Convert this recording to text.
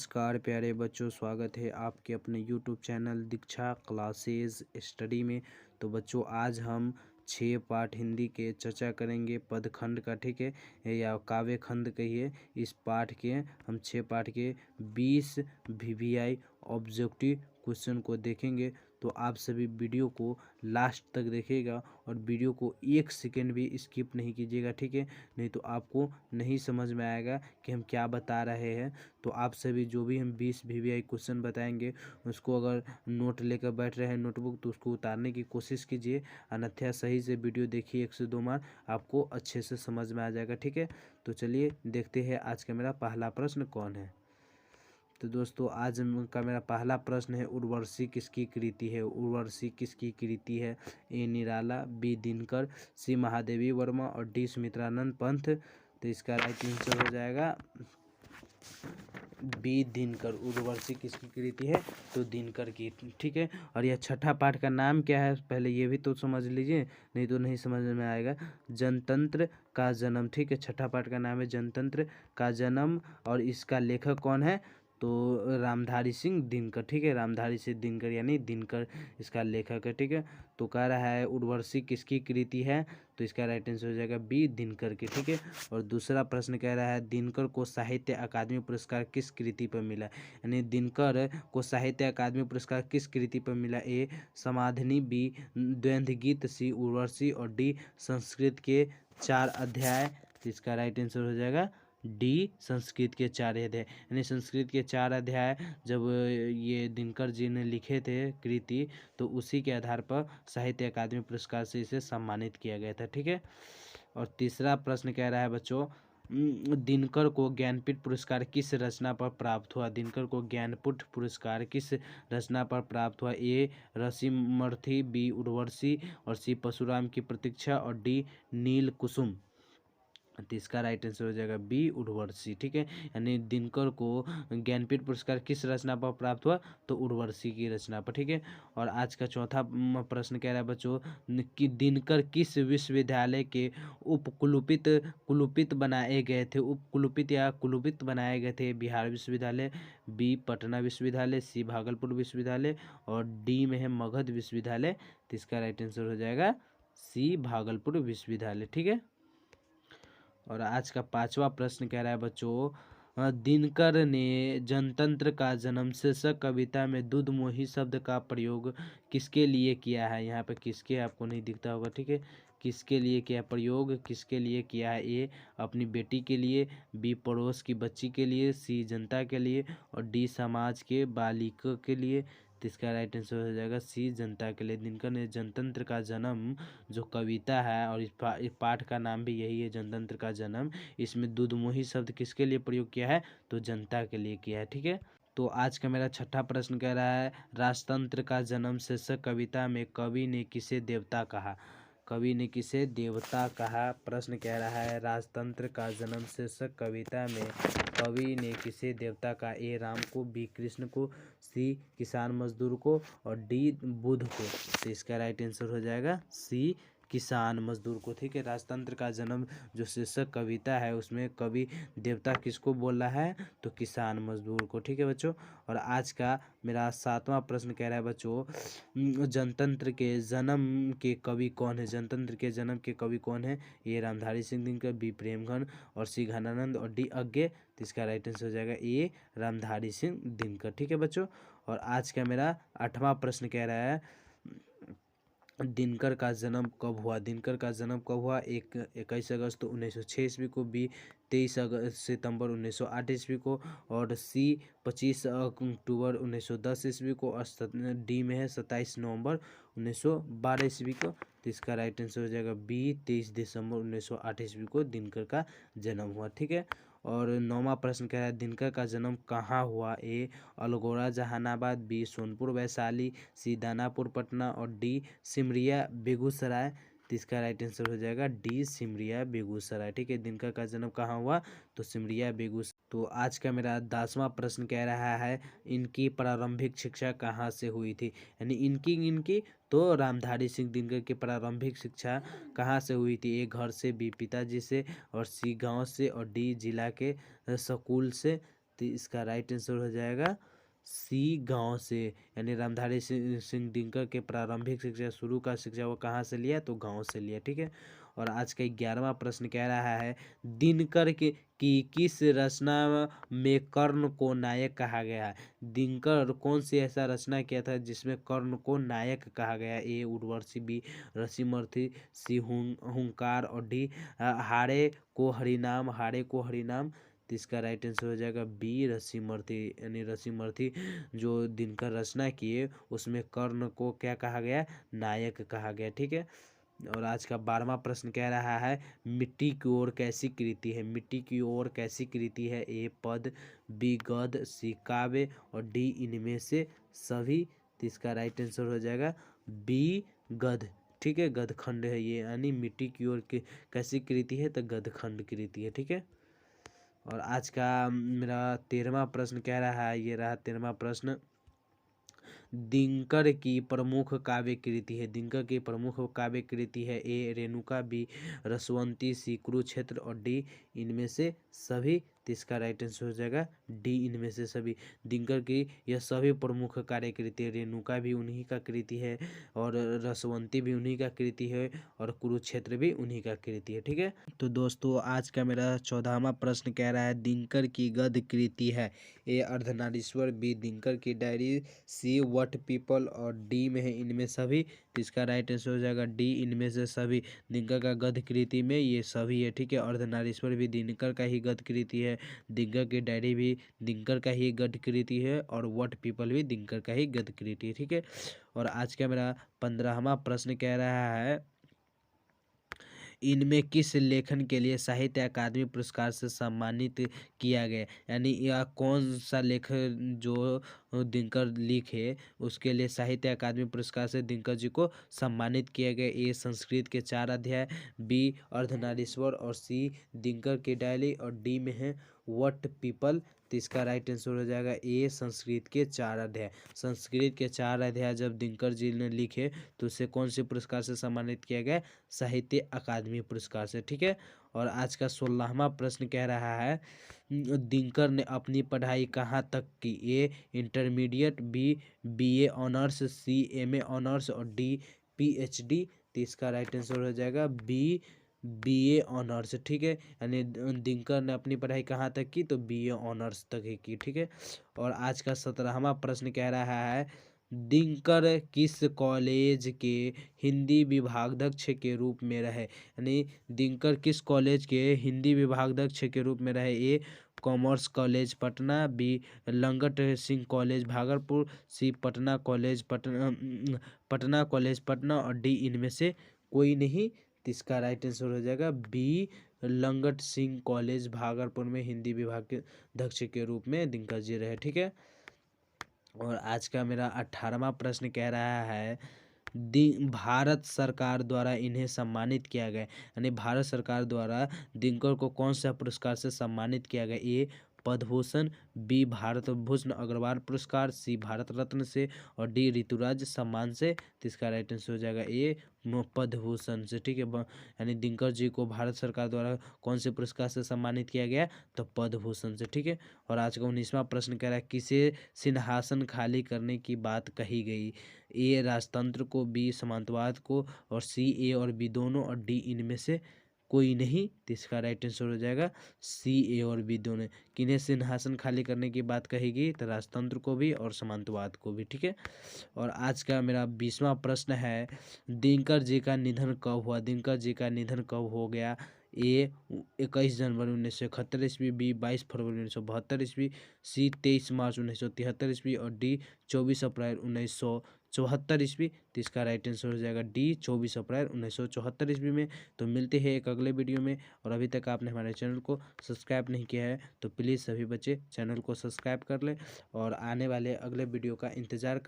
नमस्कार प्यारे बच्चों, स्वागत है आपके अपने यूट्यूब चैनल दीक्षा क्लासेस स्टडी में। तो बच्चों, आज हम 6 पाठ हिंदी के चर्चा करेंगे पदखंड का, ठीक है, या काव्य खंड कहिए। इस पाठ के हम 6 पाठ के 20 VVI ऑब्जेक्टिव क्वेश्चन को देखेंगे। तो आप सभी वीडियो को लास्ट तक देखिएगा और वीडियो को 1 सेकेंड भी स्किप नहीं कीजिएगा, ठीक है। नहीं तो आपको नहीं समझ में आएगा कि हम क्या बता रहे हैं। तो आप सभी जो भी हम 20 VVI क्वेश्चन बताएंगे, उसको अगर नोट लेकर बैठ रहे हैं नोटबुक, तो उसको उतारने की कोशिश कीजिए। अन्यथा सही से वीडियो देखिए 1 से 2 बार, आपको अच्छे से समझ में आ जाएगा, ठीक है। तो चलिए देखते हैं आज का मेरा पहला प्रश्न कौन है। तो दोस्तों, आज का मेरा पहला प्रश्न है, उर्वशी किसकी कृति है। उर्वशी किसकी कृति है। ए निराला, बी दिनकर, सी महादेवी वर्मा और डी सुमित्रानंद पंत। तो इसका राइट आंसर हो जाएगा बी दिनकर। उर्वशी किसकी कृति है, तो दिनकर की, ठीक है। और यह छठा पाठ का नाम क्या है, पहले ये भी तो समझ लीजिए, नहीं तो नहीं समझ में आएगा। जनतंत्र का जन्म, ठीक है। छठा पाठ का नाम है जनतंत्र का जन्म, और इसका लेखक कौन है, तो रामधारी सिंह दिनकर, ठीक है। रामधारी सिंह दिनकर यानी दिनकर इसका लेखक है, ठीक है। तो कह रहा है उर्वशी किसकी कृति है, तो इसका राइट आंसर हो जाएगा बी दिनकर की, ठीक है। और दूसरा प्रश्न कह रहा है दिनकर को साहित्य अकादमी पुरस्कार किस कृति पर मिला, यानी दिनकर को साहित्य अकादमी पुरस्कार किस कृति पर मिला। ए समाधिनी, बी द्वंद्व गीत, सी उर्वशी और डी संस्कृत के 4 अध्याय। तो इसका राइट आंसर हो जाएगा डी संस्कृत के 4 अध्याय, यानी संस्कृत के 4 अध्याय जब ये दिनकर जी ने लिखे थे कृति, तो उसी के आधार पर साहित्य अकादमी पुरस्कार से इसे सम्मानित किया गया था, ठीक है। और तीसरा प्रश्न कह रहा है बच्चों, दिनकर को ज्ञानपीठ पुरस्कार किस रचना पर प्राप्त हुआ। दिनकर को ज्ञानपीठ पुरस्कार किस रचना पर प्राप्त हुआ। ए रसिमर्थी, बी उर्वशी और सी परशुराम की प्रतीक्षा और डी नील कुसुम। तो इसका राइट आंसर हो जाएगा बी उर्वशी, ठीक है। यानी दिनकर को ज्ञानपीठ पुरस्कार किस रचना पर प्राप्त हुआ, तो उर्वशी की रचना पर, ठीक है। और आज का चौथा प्रश्न कह रहा है बच्चों कि दिनकर किस विश्वविद्यालय के कुलपति बनाए गए थे। उपकुलपति या कुलपति बनाए गए थे। बिहार विश्वविद्यालय, बी पटना विश्वविद्यालय, सी भागलपुर विश्वविद्यालय और डी में है मगध विश्वविद्यालय। तो इसका राइट आंसर हो जाएगा सी भागलपुर विश्वविद्यालय, ठीक है। और आज का 5वां प्रश्न कह रहा है बच्चों, दिनकर ने जनतंत्र का जन्म शीर्षक कविता में दूधमोही शब्द का प्रयोग किसके लिए किया है। यहाँ पे किसके आपको नहीं दिखता होगा, ठीक है। किसके लिए किया प्रयोग, किसके लिए किया है। ए अपनी बेटी के लिए, बी पड़ोस की बच्ची के लिए, सी जनता के लिए और डी समाज के बालिका के लिए। तो इसका राइट आंसर हो जाएगा सी जनता के लिए। दिनकर ने जनतंत्र का जन्म जो कविता है, और इस पाठ का नाम भी यही है, जनतंत्र का जन्म, इसमें दूधमोही शब्द किसके लिए प्रयोग किया है, तो जनता के लिए किया है, ठीक है। तो आज का मेरा छठा प्रश्न कह रहा है राजतंत्र का जन्म शीर्षक कविता में कवि ने किसे देवता कहा। कवि ने किसे देवता कहा। प्रश्न कह रहा है राजतंत्र का जन्म शीर्षक कविता में कवि ने किसे देवता कहा। ए राम को, बी कृष्ण को, सी किसान मजदूर को और डी बुध को। तो इसका राइट आंसर हो जाएगा सी किसान मजदूर को, ठीक है। राजतंत्र का जन्म जो शीर्षक कविता है, उसमें कवि देवता किसको बोल रहा है, तो किसान मजदूर को, ठीक है बच्चों। और आज का मेरा 7वां प्रश्न कह रहा है बच्चों, जनतंत्र के जन्म के कवि कौन है। जनतंत्र के जन्म के कवि कौन है। ए रामधारी सिंह दिनकर, बी प्रेमगढ़ और सी घनानंद और डी अज्ञे। तो इसका राइट आंसर हो जाएगा ए रामधारी सिंह दिनकर, ठीक है बच्चों। और आज का मेरा 8वां प्रश्न कह रहा है दिनकर का जन्म कब हुआ। दिनकर का जन्म कब हुआ। 21 अगस्त 1906 ईस्वी को, बी 23 सितंबर 1908 ईस्वी को और सी 25 अक्टूबर 1910 ईस्वी को और डी में है 27 नवंबर 1912 ईस्वी को। तो इसका राइट आंसर हो जाएगा बी 23 दिसंबर 1908 ईस्वी को दिनकर का जन्म हुआ, ठीक है। और 9वां प्रश्न कह रहा है दिनकर का जन्म कहाँ हुआ। ए अलगोड़ा जहानाबाद, बी सोनपुर वैशाली, सी दानापुर पटना और डी सिमरिया बेगूसराय। तो इसका राइट आंसर हो जाएगा डी सिमरिया बेगूसराय, ठीक है। दिनकर का जन्म कहाँ हुआ, तो सिमरिया बेगूसराय। तो आज का मेरा 10वां प्रश्न कह रहा है इनकी प्रारंभिक शिक्षा कहाँ से हुई थी, यानी इनकी तो रामधारी सिंह दिनकर की प्रारंभिक शिक्षा कहाँ से हुई थी। ए घर से, बी पिताजी से और सी गांव से और डी जिला के स्कूल से। तो इसका राइट आंसर हो जाएगा सी, गांव से। यानी रामधारी सिंह दिनकर के प्रारंभिक शिक्षा, शुरू का शिक्षा वो कहाँ से लिया, तो गांव से लिया, ठीक है। और आज का 11वां प्रश्न कह रहा है दिनकर के की किस रचना में कर्ण को नायक कहा गया है। दिनकर कौन सी ऐसा रचना किया था जिसमें कर्ण को नायक कहा गया। ए उर्वशी, बी रसीमर्थी, सी हुंकार और डी हाड़े को हरिनाम, हाड़े को हरिनाम। तो इसका राइट आंसर हो जाएगा बी रसीमर्थी। यानी रसीमर्थी जो दिनकर रचना किए उसमें कर्ण को क्या कहा गया, नायक कहा गया, ठीक है। और आज का 12वां प्रश्न कह रहा है मिट्टी की ओर कैसी कृति है। मिट्टी की ओर कैसी कृति है। ए पद, बी गद, सी काव्य और डी इनमें से सभी। तो इसका राइट आंसर हो जाएगा बी गद, ठीक है। गदखंड है ये, यानी मिट्टी की ओर कैसी कृति है, तो गदखंड कृति है, ठीक है। और आज का मेरा 13वां प्रश्न कह रहा है, ये रहा 13वां प्रश्न, दिनकर की प्रमुख काव्य कृति है। दिनकर की प्रमुख काव्य कृति है। ए रेणुका, बी रसवंती, सी कुरुक्षेत्र और डी इनमें से सभी। तो इसका राइट आंसर हो जाएगा डी इनमें से सभी। दिनकर की यह सभी प्रमुख कार्य कृति है। रेणुका भी उन्हीं का कृति है और रसवंती भी उन्हीं का कृति है और कुरुक्षेत्र भी उन्हीं का कृति है, ठीक है। तो दोस्तों आज का मेरा 14वां प्रश्न कह रहा है दिनकर की गद्य कृति है। ए अर्धनारीश्वर, बी दिनकर की डायरी, सी व्हाट पीपल और डी में है इनमें सभी। तो इसका राइट आंसर हो जाएगा डी इनमें से सभी। दिनकर का गद्य कृति में ये सभी है, ठीक है। अर्धनारीश्वर भी दिनकर का ही गद्य कृति है, दिनकर की डायरी भी दिनकर का ही गद्य कृति है और व्हाट पीपल भी दिनकर का ही गद्य कृति है, ठीक है। और आज का मेरा 15वां प्रश्न कह रहा है इनमें किस लेखन के लिए साहित्य अकादमी पुरस्कार से सम्मानित किया गया। यानी यह कौन सा लेख जो दिनकर लिखे उसके लिए साहित्य अकादमी पुरस्कार से दिनकर जी को सम्मानित किया गया। ए संस्कृत के 4 अध्याय, बी अर्धनारीश्वर और सी दिनकर की डायरी और डी में है व्हाट पीपल। तो इसका राइट आंसर हो जाएगा ए संस्कृत के 4 अध्याय। संस्कृत के 4 अध्याय जब दिनकर जी ने लिखे तो उसे कौन से पुरस्कार से सम्मानित किया गया, साहित्य अकादमी पुरस्कार से, ठीक है। और आज का 16वां प्रश्न कह रहा है दिनकर ने अपनी पढ़ाई कहाँ तक की। A intermediate, B BA honours, C MA honours और डी पीएचडी। तो इसका राइट आंसर हो जाएगा बी बीए ऑनर्स, ठीक है। यानी दिनकर ने अपनी पढ़ाई कहाँ तक की, तो बीए ऑनर्स तक ही की, ठीक है। और आज का 17वां प्रश्न कह रहा है दिनकर किस कॉलेज के हिंदी विभागाध्यक्ष के रूप में रहे। यानी दिनकर किस कॉलेज के हिंदी विभागाध्यक्ष के रूप में रहे। A commerce college Patna, B Langat Singh college Bhagalpur, C Patna college Patna college Patna और डी इनमें से कोई नहीं। तो इसका राइट आंसर हो जाएगा बी लंगट सिंह कॉलेज भागलपुर में हिंदी विभाग के अध्यक्ष के रूप में दिनकर जी रहे, ठीक है। और आज का मेरा 18वां प्रश्न कह रहा है भारत सरकार द्वारा इन्हें सम्मानित किया गया। यानी भारत सरकार द्वारा दिनकर को कौन सा पुरस्कार से सम्मानित किया गया। ए पद्म भूषण, बी भारत भूषण अग्रवाल पुरस्कार, सी भारत रत्न से और डी ऋतुराज सम्मान से। तो इसका राइट आंसर हो जाएगा ए पद्म भूषण से, ठीक है। यानी दिनकर जी को भारत सरकार द्वारा कौन से पुरस्कार से सम्मानित किया गया, तो पद्म भूषण से, ठीक है। और आज का 19वां प्रश्न कह रहा है किसे सिंहासन खाली करने की बात कही गई। ए राजतंत्र को, बी सामंतवाद को और सी ए और बी दोनों और डी इनमें से कोई नहीं। तो इसका राइट आंसर हो जाएगा सी ए और बी दोनों। किन्हें सिंहासन खाली करने की बात कहेगी, तो राजतंत्र को भी और सामंतवाद को भी, ठीक है। और आज का मेरा 20वां प्रश्न है दिनकर जी का निधन कब हुआ। दिनकर जी का निधन कब हो गया। ए 21 जनवरी 1971 ईस्वी, बी 22 फरवरी 1972 ईस्वी, सी 23 मार्च 1973 ईस्वी और डी 24 अप्रैल 1974 ईस्वी। तो इसका राइट आंसर हो जाएगा डी 24 अप्रैल 1974 ईस्वी में। तो मिलते हैं एक अगले वीडियो में। और अभी तक आपने हमारे चैनल को सब्सक्राइब नहीं किया है तो प्लीज़ सभी बच्चे चैनल को सब्सक्राइब कर लें और आने वाले अगले वीडियो का इंतज़ार